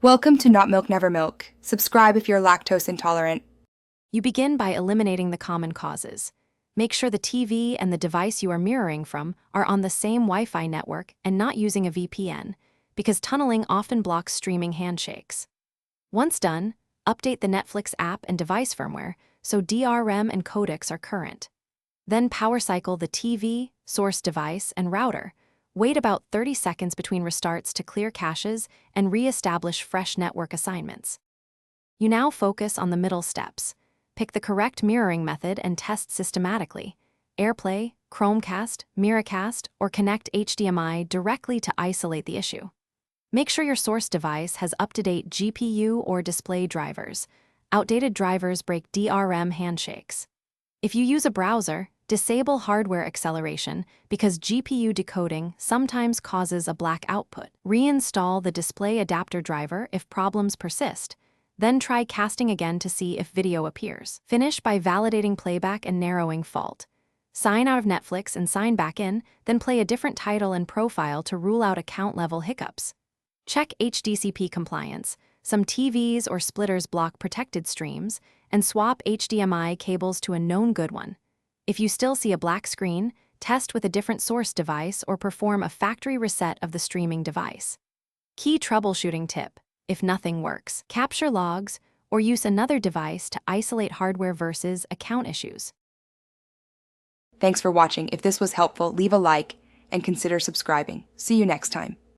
Welcome to Not Milk Never Milk. Subscribe if you're lactose intolerant. You begin by eliminating the common causes. Make sure the TV and the device you are mirroring from are on the same Wi-Fi network and not using a VPN, because tunneling often blocks streaming handshakes. Once done, update the Netflix app and device firmware so DRM and codecs are current. Then power cycle the TV, source device, and router. Wait about 30 seconds between restarts to clear caches and re-establish fresh network assignments. You now focus on the middle steps. Pick the correct mirroring method and test systematically. AirPlay, Chromecast, Miracast, or connect HDMI directly to isolate the issue. Make sure your source device has up-to-date GPU or display drivers. Outdated drivers break DRM handshakes. If you use a browser, disable hardware acceleration because GPU decoding sometimes causes a black output. Reinstall the display adapter driver if problems persist. Then try casting again to see if video appears. Finish by validating playback and narrowing fault. Sign out of Netflix and sign back in, then play a different title and profile to rule out account-level hiccups. Check HDCP compliance. Some TVs or splitters block protected streams, and swap HDMI cables to a known good one. If you still see a black screen, test with a different source device or perform a factory reset of the streaming device. Key troubleshooting tip: if nothing works, capture logs or use another device to isolate hardware versus account issues. Thanks for watching. If this was helpful, leave a like and consider subscribing. See you next time.